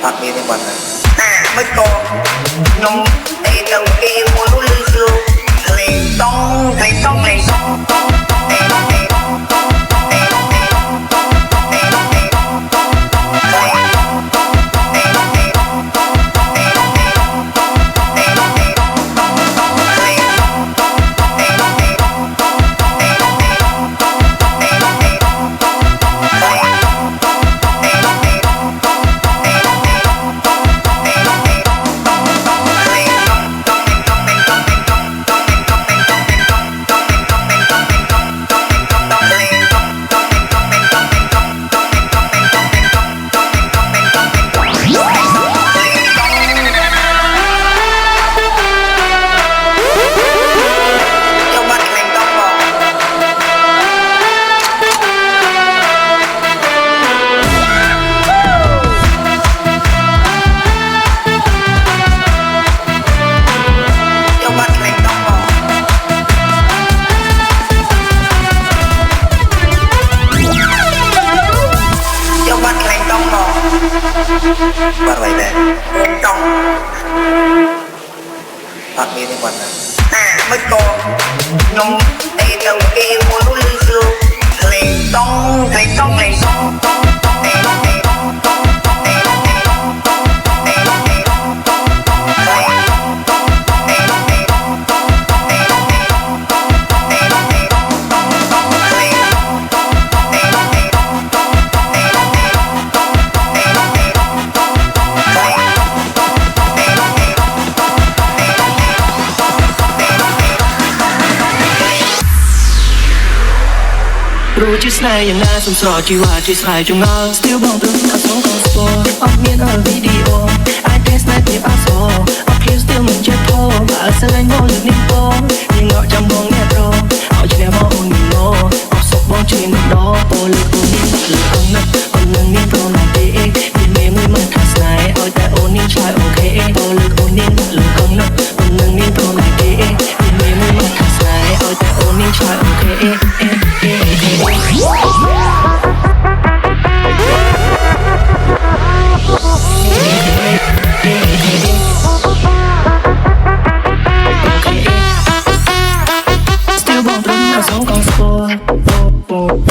Thật đi với mình mới còn nhung thì đầu kia mua lúa lư xưa liền tông liền tông liền tông bắt vậy nè trong thật đi với mình mới còn nhung thì đầu kia mua lúa lư xưa liền tông liền tông liền tôngรู้ชื่อสายอย่างน่าสงสารจีว่าจีสายจงงา Still บอกถึงอาสองของสปอร์ออกเมียนเอาวิดีโอ I guess นายเทียบอาโซออกคลิป still มึงเจ็บโพบาสลายโง่หรือนิ่งโปยังเงาะจำบองแนบรอเอาจีแนวมองอุ่นโง่ออกศพบองจีนดอโปเลือกตัวนี้หรือเอานักเอาเรื่องนี้โปรนายเด็กมีเมย์ไม่มาทัสไนเอาแต่โอนี่ชายโอเคโปเลือกโอนี่หรือเอานักเอาเรื่องนี้โปรนายเด็กมีเมย์ไม่มาทัสไนเอาแต่โอนี่ชายโอเคStill บอกตรงอาสองของสปอร์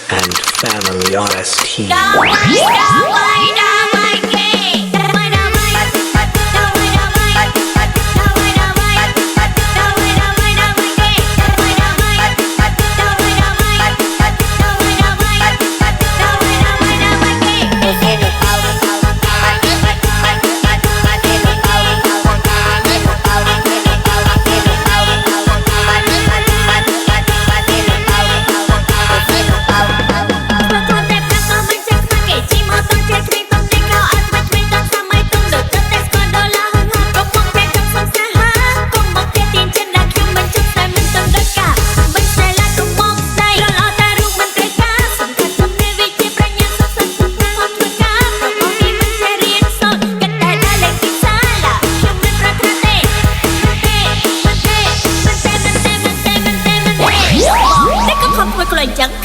and family on ST.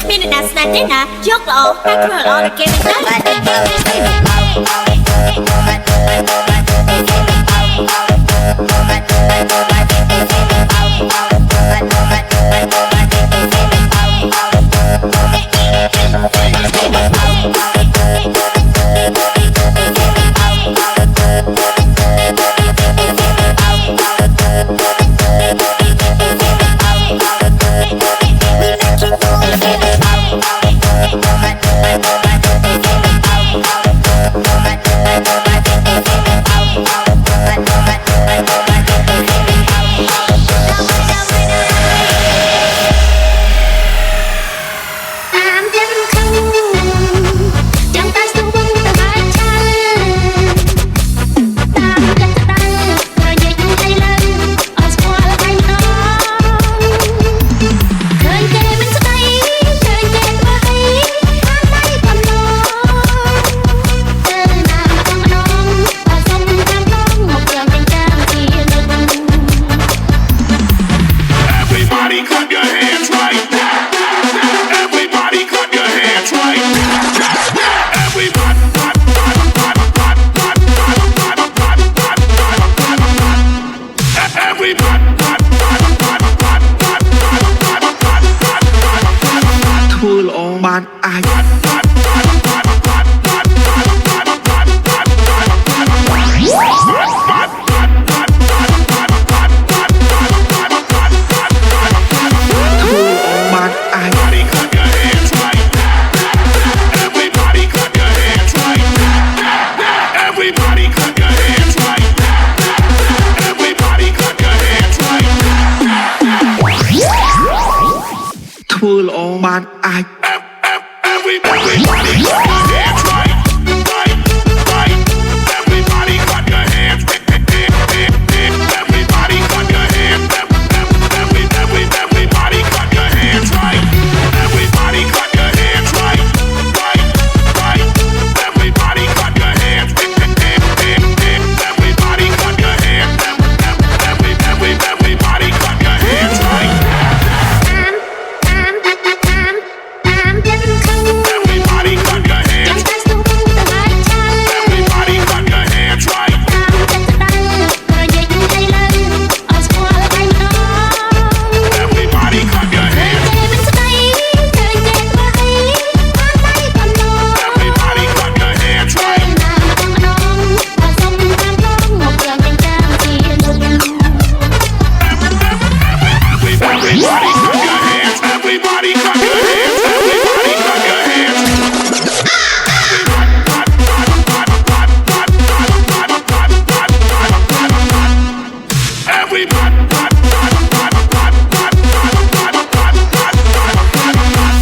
មានអ្នកណាស្នេហ៍ទេណាយកល្អតែធ្វើល្អតែគេមិនធ្វើល្អបានអាចធ្វើល្អបានអាច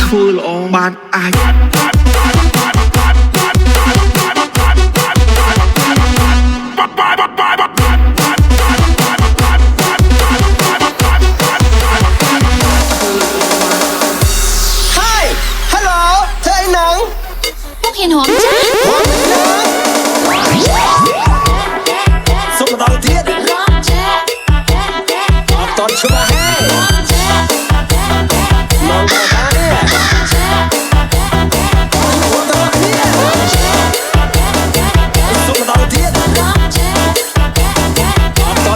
ធ្វើល្អបានអាចHi Hello ធ្វើអីហ្នឹងពួកហ៊ានហមចាសុំម្ដងទៀតអត់តន់ច្បាស់ហេមកដល់នេះសុំម្ដងទៀតអត់ត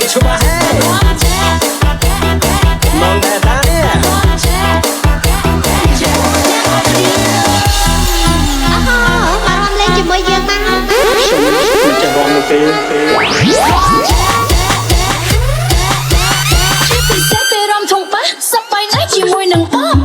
ន់ច្បាស់ហេមកដល់នេះ ទេ ពិសេសពេលរំធំប៉ះសប្បាយណាស់ជាមួយនឹងបង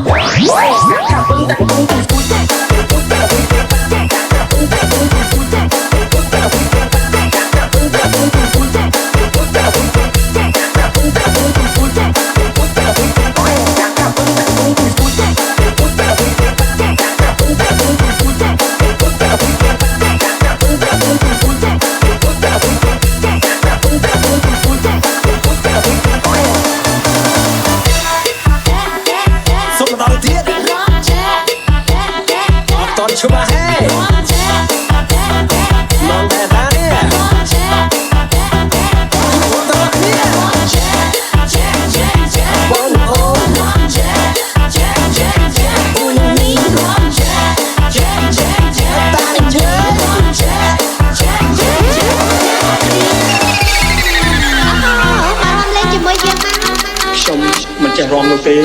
មិនចេះរំនោះទេ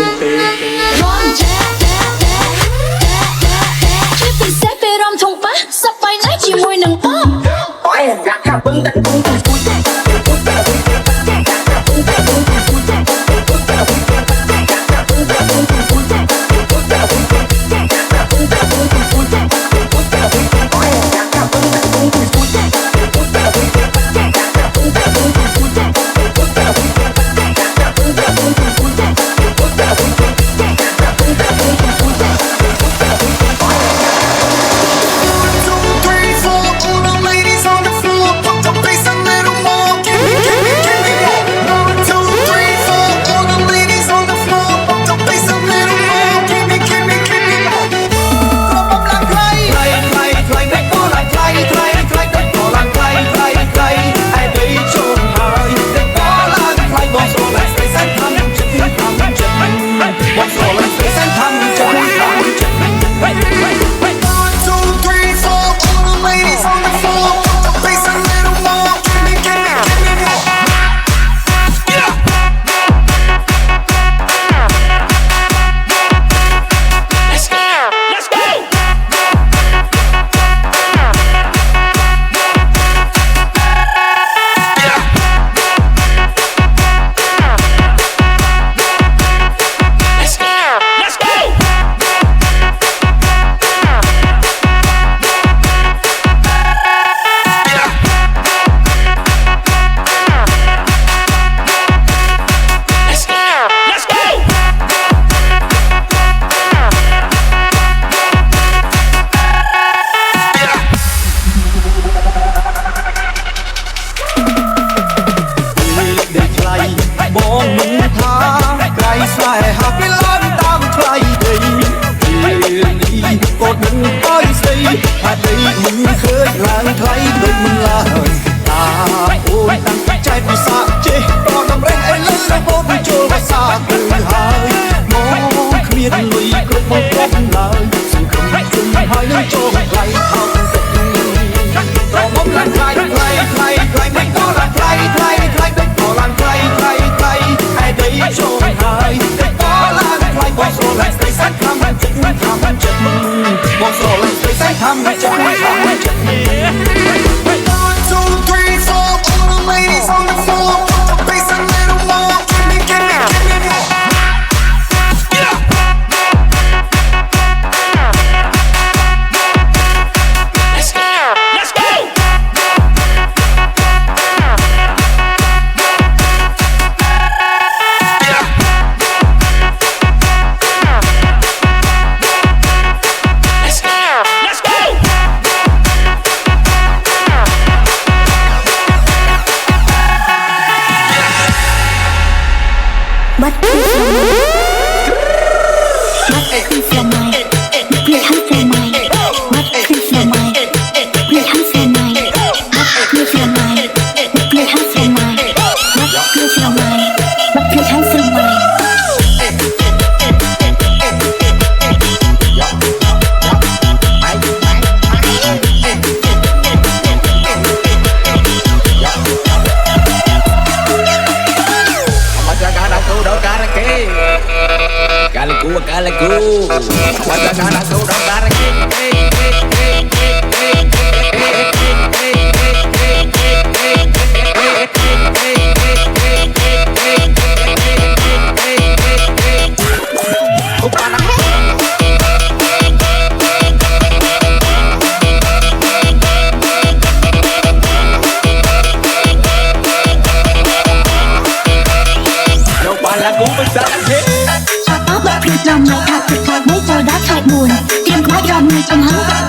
ពិសេសពេលរំធំប៉ះសប្បាយណាស់ជាមួយនឹងបង Let's go!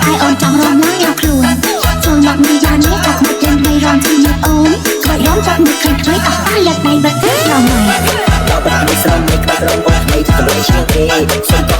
ai ôm trong rong lắng eo khuônចូលមកនេះយ៉ាងនេះក៏មកទាំងបីរំទីយកអូនក្បាច់រំចាប់មកឃើញថ្មីអស់តែលក្ខណៃបាត់ទៅដល់មកដល់បាត់នេះស្រមនេះក្បាច់រំបងថ្មីទៅលើជាងគេសុំ